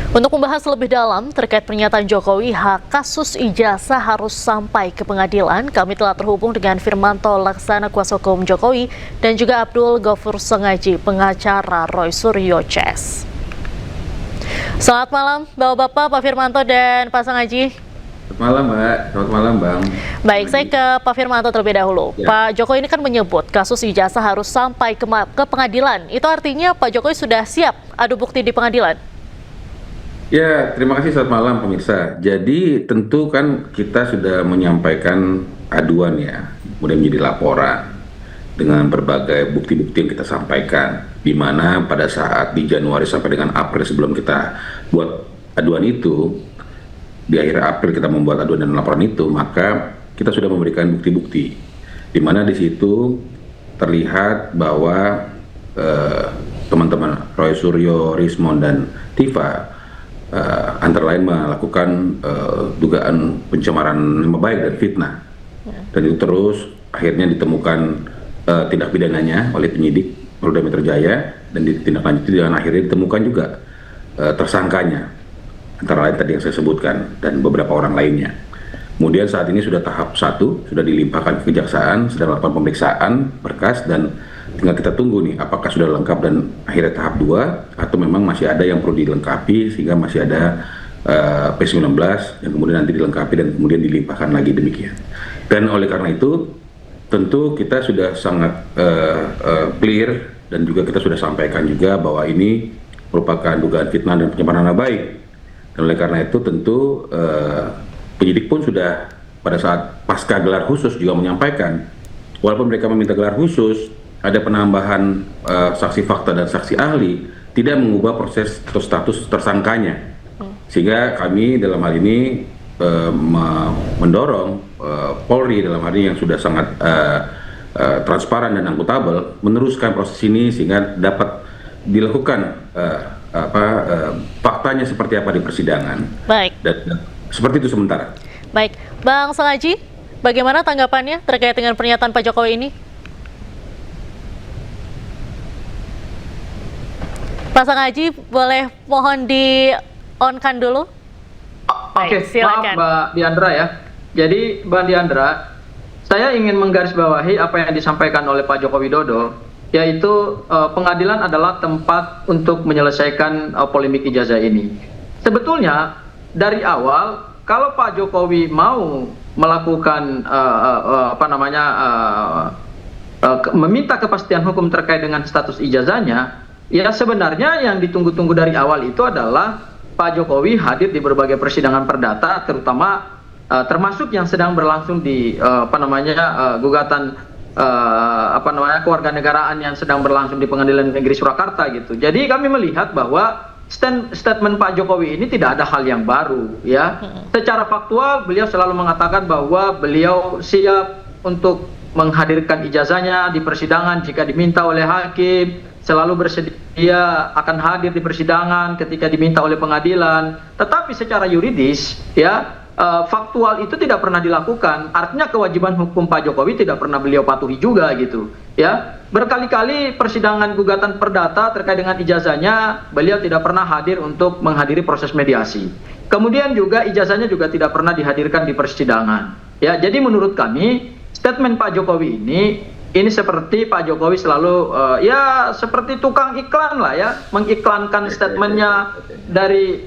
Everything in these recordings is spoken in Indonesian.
Untuk membahas lebih dalam terkait pernyataan Jokowi, hak kasus ijazah harus sampai ke pengadilan, kami telah terhubung dengan Firmanto Laksana, kuasa hukum Jokowi, dan juga Abdul Ghafur Sengaji, pengacara Roy Suryo CS. Selamat malam, Bapak-Bapak, Pak Firmanto dan Pak Sengaji. Selamat malam, Mbak. Selamat malam, Bang. Baik, saya ke Pak Firmanto terlebih dahulu. Ya. Pak Jokowi ini kan menyebut kasus ijazah harus sampai ke pengadilan. Itu artinya Pak Jokowi sudah siap adu bukti di pengadilan? Ya, terima kasih, selamat malam pemirsa. Jadi tentu kan kita sudah menyampaikan aduan ya, kemudian menjadi laporan dengan berbagai bukti-bukti yang kita sampaikan, di mana pada saat di Januari sampai dengan April sebelum kita buat aduan itu, di akhir April kita membuat aduan dan laporan itu, maka kita sudah memberikan bukti-bukti, di mana di situ terlihat bahwa teman-teman Roy Suryo, Rismond dan Tifa antara lain melakukan dugaan pencemaran nama baik dan fitnah, dan itu terus akhirnya ditemukan tindak pidananya oleh penyidik Polda Metro Jaya dan ditindaklanjuti dengan akhirnya ditemukan juga tersangkanya, antara lain tadi yang saya sebutkan dan beberapa orang lainnya. Kemudian saat ini sudah tahap 1, sudah dilimpahkan ke kejaksaan, sedang melakukan pemeriksaan berkas, dan tinggal kita tunggu nih apakah sudah lengkap dan akhirnya tahap 2 atau memang masih ada yang perlu dilengkapi sehingga masih ada P19 yang kemudian nanti dilengkapi dan kemudian dilimpahkan lagi, demikian. Dan oleh karena itu tentu kita sudah sangat clear dan juga kita sudah sampaikan juga bahwa ini merupakan dugaan fitnah dan pencemaran nama baik. Dan oleh karena itu tentu penyidik pun sudah pada saat pasca gelar khusus juga menyampaikan, walaupun mereka meminta gelar khusus, ada penambahan saksi fakta dan saksi ahli, tidak mengubah proses atau status tersangkanya. Sehingga kami dalam hal ini mendorong Polri dalam hal ini yang sudah sangat transparan dan akuntabel meneruskan proses ini sehingga dapat dilakukan faktanya seperti apa di persidangan. Baik. Dan seperti itu sementara. Baik, Bang Sengaji, bagaimana tanggapannya terkait dengan pernyataan Pak Jokowi ini? Pak Sengaji, boleh mohon di-on-kan dulu? Oke, maaf Mbak Diandra ya. Jadi Mbak Diandra, saya ingin menggarisbawahi apa yang disampaikan oleh Pak Joko Widodo, yaitu pengadilan adalah tempat untuk menyelesaikan polemik ijazah ini. Sebetulnya dari awal, kalau Pak Jokowi mau melakukan meminta kepastian hukum terkait dengan status ijazahnya, ya sebenarnya yang ditunggu-tunggu dari awal itu adalah Pak Jokowi hadir di berbagai persidangan perdata, terutama termasuk yang sedang berlangsung di gugatan kewarganegaraan yang sedang berlangsung di Pengadilan Negeri Surakarta gitu. Jadi kami melihat bahwa statement Pak Jokowi ini tidak ada hal yang baru ya. Secara faktual beliau selalu mengatakan bahwa beliau siap untuk menghadirkan ijazahnya di persidangan jika diminta oleh hakim, selalu bersedia akan hadir di persidangan ketika diminta oleh pengadilan. Tetapi secara yuridis ya, faktual itu tidak pernah dilakukan. Artinya kewajiban hukum Pak Jokowi tidak pernah beliau patuhi juga gitu ya. Berkali-kali persidangan gugatan perdata terkait dengan ijazahnya beliau tidak pernah hadir untuk menghadiri proses mediasi. Kemudian juga ijazahnya juga tidak pernah dihadirkan di persidangan ya. Jadi menurut kami statement Pak Jokowi ini seperti Pak Jokowi selalu ya seperti tukang iklan lah ya, mengiklankan statementnya dari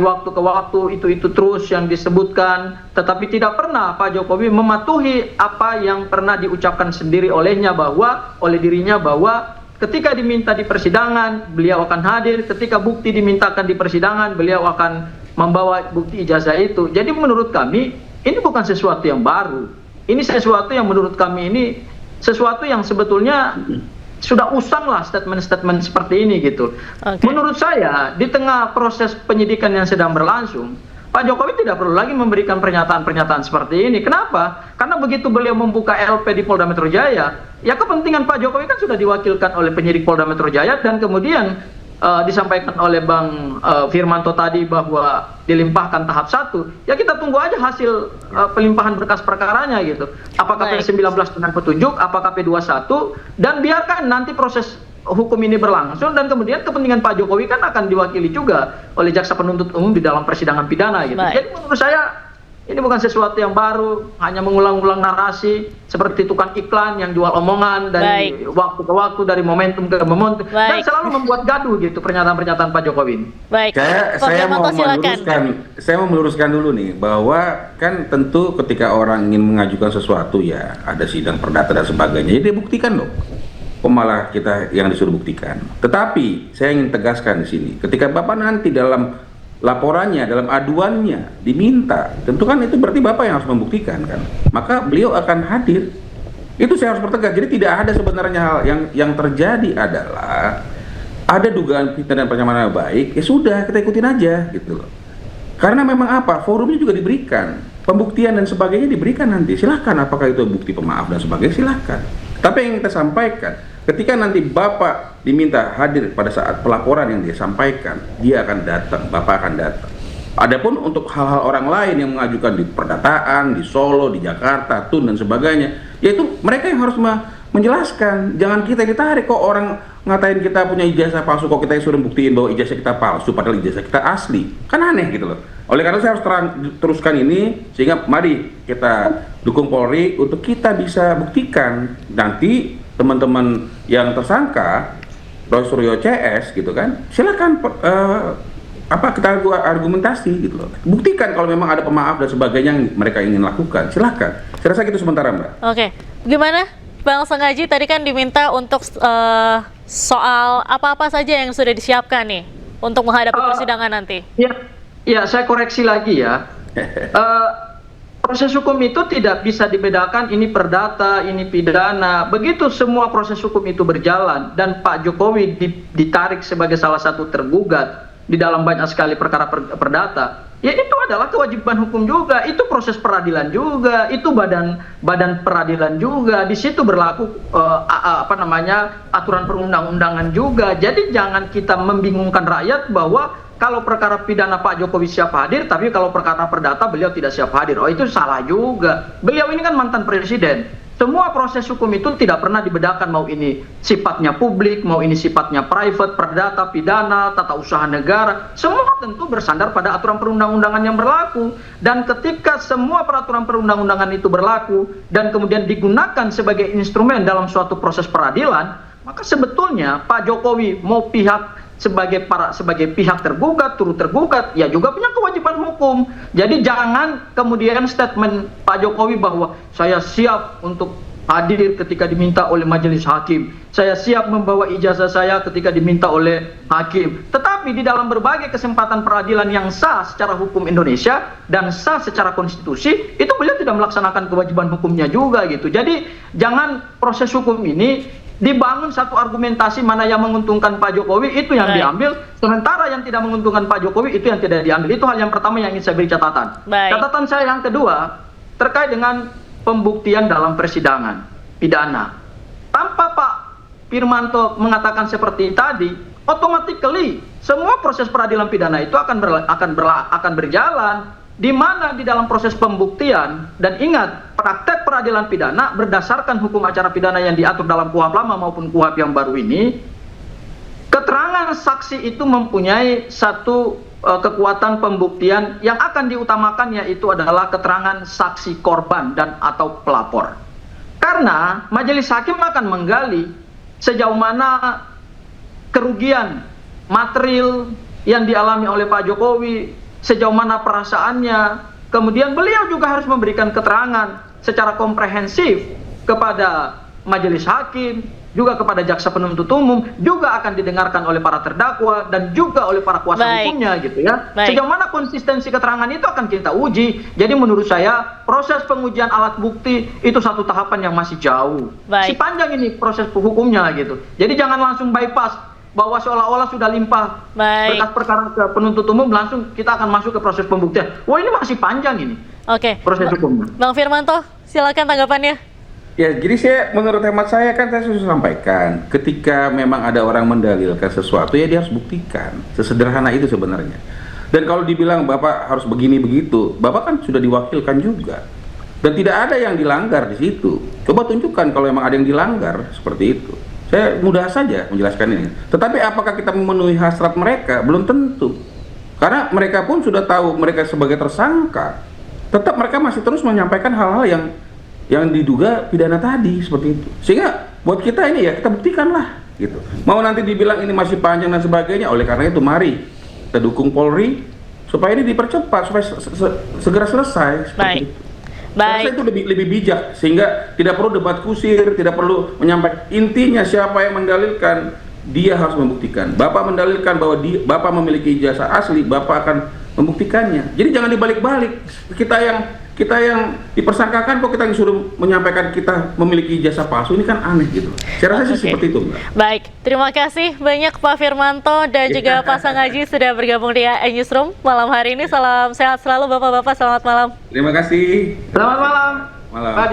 waktu ke waktu, itu terus yang disebutkan, tetapi tidak pernah Pak Jokowi mematuhi apa yang pernah diucapkan sendiri oleh dirinya bahwa ketika diminta di persidangan beliau akan hadir, ketika bukti dimintakan di persidangan beliau akan membawa bukti ijazah itu. Jadi menurut kami ini bukan sesuatu yang baru, ini sesuatu yang menurut kami ini sesuatu yang sebetulnya sudah usang lah statement-statement seperti ini gitu. Okay. Menurut saya di tengah proses penyidikan yang sedang berlangsung, Pak Jokowi tidak perlu lagi memberikan pernyataan-pernyataan seperti ini. Kenapa? Karena begitu beliau membuka LP di Polda Metro Jaya, ya kepentingan Pak Jokowi kan sudah diwakilkan oleh penyidik Polda Metro Jaya, dan kemudian disampaikan oleh Bang Firmanto tadi bahwa dilimpahkan tahap 1, ya kita tunggu aja hasil pelimpahan berkas perkaranya gitu. Apakah P19 dengan petunjuk, apakah P21, dan biarkan nanti proses hukum ini berlangsung dan kemudian kepentingan Pak Jokowi kan akan diwakili juga oleh jaksa penuntut umum di dalam persidangan pidana gitu. Baik. Jadi menurut saya ini bukan sesuatu yang baru, hanya mengulang-ulang narasi seperti tukang iklan yang jual omongan dari waktu ke waktu, dari momentum ke momentum, dan selalu membuat gaduh gitu pernyataan-pernyataan Pak Jokowi ini. Baik, saya mau meluruskan dulu nih, bahwa kan tentu ketika orang ingin mengajukan sesuatu ya ada sidang perdata dan sebagainya, jadi buktikan dong. Kok malah kita yang disuruh buktikan. Tetapi saya ingin tegaskan di sini, ketika Bapak nanti dalam laporannya, dalam aduannya diminta, tentu kan itu berarti Bapak yang harus membuktikan kan, maka beliau akan hadir. Itu saya harus pertegas. Jadi tidak ada sebenarnya hal yang terjadi adalah ada dugaan fitnah dan pencemaran nama baik, ya sudah kita ikutin aja gitu loh. Karena memang apa, forumnya juga diberikan, pembuktian dan sebagainya diberikan nanti. Silahkan, apakah itu bukti pemaaf dan sebagainya, silahkan. Tapi yang kita sampaikan, ketika nanti Bapak diminta hadir pada saat pelaporan yang dia sampaikan, dia akan datang, Bapak akan datang. Adapun untuk hal-hal orang lain yang mengajukan di perdataan, di Solo, di Jakarta, Tun dan sebagainya, yaitu mereka yang harus menjelaskan. Jangan kita yang ditarik, kok orang ngatain kita punya ijazah palsu, kok kita yang suruh buktiin bahwa ijazah kita palsu padahal ijazah kita asli. Kan aneh gitu loh. Oleh karena saya harus teruskan ini, sehingga mari kita dukung Polri untuk kita bisa buktikan. Nanti teman-teman yang tersangka Roy Suryo CS gitu kan, silakan kita argumentasi gitu loh. Buktikan kalau memang ada pemaaf dan sebagainya yang mereka ingin lakukan, silakan. Saya rasa gitu sementara, Mbak. Oke, gimana Bang Sengaji, tadi kan diminta untuk soal apa-apa saja yang sudah disiapkan nih untuk menghadapi persidangan nanti. Ya, saya koreksi lagi ya. Proses hukum itu tidak bisa dibedakan ini perdata, ini pidana. Begitu semua proses hukum itu berjalan dan Pak Jokowi ditarik sebagai salah satu tergugat di dalam banyak sekali perkara perdata, ya itu adalah kewajiban hukum juga, itu proses peradilan juga, itu badan peradilan juga, di situ berlaku aturan perundang-undangan juga. Jadi jangan kita membingungkan rakyat bahwa kalau perkara pidana Pak Jokowi siap hadir, tapi kalau perkara perdata beliau tidak siap hadir. Oh, itu salah juga. Beliau ini kan mantan presiden. Semua proses hukum itu tidak pernah dibedakan, mau ini sifatnya publik, mau ini sifatnya private, perdata, pidana, tata usaha negara. Semua tentu bersandar pada aturan perundang-undangan yang berlaku. Dan ketika semua peraturan perundang-undangan itu berlaku dan kemudian digunakan sebagai instrumen dalam suatu proses peradilan, maka sebetulnya Pak Jokowi mau sebagai pihak tergugat, turut tergugat, ya juga punya kewajiban hukum. Jadi jangan kemudian statement Pak Jokowi bahwa saya siap untuk hadir ketika diminta oleh majelis hakim, saya siap membawa ijazah saya ketika diminta oleh hakim. Tetapi di dalam berbagai kesempatan peradilan yang sah secara hukum Indonesia dan sah secara konstitusi, itu beliau tidak melaksanakan kewajiban hukumnya juga gitu. Jadi jangan proses hukum ini dibangun satu argumentasi mana yang menguntungkan Pak Jokowi itu yang diambil, sementara yang tidak menguntungkan Pak Jokowi itu yang tidak diambil. Itu hal yang pertama yang ingin saya beri catatan. Catatan saya yang kedua terkait dengan pembuktian dalam persidangan pidana. Tanpa Pak Firmanto mengatakan seperti tadi, automatically semua proses peradilan pidana itu akan berjalan. Di mana di dalam proses pembuktian, dan ingat, praktek peradilan pidana berdasarkan hukum acara pidana yang diatur dalam KUHP lama maupun KUHP yang baru ini, keterangan saksi itu mempunyai satu kekuatan pembuktian yang akan diutamakan, yaitu adalah keterangan saksi korban dan atau pelapor. Karena majelis hakim akan menggali sejauh mana kerugian material yang dialami oleh Pak Jokowi, sejauh mana perasaannya. Kemudian beliau juga harus memberikan keterangan secara komprehensif kepada majelis hakim, juga kepada jaksa penuntut umum, juga akan didengarkan oleh para terdakwa dan juga oleh para kuasa hukumnya gitu ya. Sejauh mana konsistensi keterangan itu akan kita uji. Jadi menurut saya proses pengujian alat bukti itu satu tahapan yang masih jauh. Si panjang ini proses hukumnya gitu. Jadi jangan langsung bypass bahwa seolah-olah sudah limpah berkas perkara ke penuntut umum, langsung kita akan masuk ke proses pembuktian. Wah, ini masih panjang ini. Proses hukumnya. Bang Firmanto, silakan tanggapannya. Ya, jadi menurut hemat saya kan saya sudah sampaikan, ketika memang ada orang mendalilkan sesuatu, ya dia harus buktikan. Sesederhana itu sebenarnya. Dan kalau dibilang Bapak harus begini begitu, Bapak kan sudah diwakilkan juga. Dan tidak ada yang dilanggar di situ. Coba tunjukkan kalau memang ada yang dilanggar seperti itu. Saya mudah saja menjelaskan ini. Tetapi apakah kita memenuhi hasrat mereka? Belum tentu. Karena mereka pun sudah tahu mereka sebagai tersangka. Tetap mereka masih terus menyampaikan hal-hal yang diduga pidana tadi seperti itu. Sehingga buat kita ini ya kita buktikanlah gitu. Mau nanti dibilang ini masih panjang dan sebagainya, oleh karena itu mari kita dukung Polri supaya ini dipercepat supaya segera selesai. Baik. Itu. Baik. Saya rasa itu lebih bijak sehingga tidak perlu debat kusir, tidak perlu menyampaikan. Intinya siapa yang mendalilkan dia harus membuktikan. Bapak mendalilkan bahwa Bapak memiliki ijazah asli, Bapak akan membuktikannya. Jadi jangan dibalik-balik. Kita yang dipersangkakan kok kita disuruh menyampaikan kita memiliki ijazah palsu, ini kan aneh gitu. Saya rasa sih seperti itu, Mbak. Baik, terima kasih banyak Pak Firmanto dan juga Pak Sangaji sudah bergabung di Newsroom malam hari ini. Salam sehat selalu Bapak-bapak, selamat malam. Terima kasih. Selamat malam. Malam.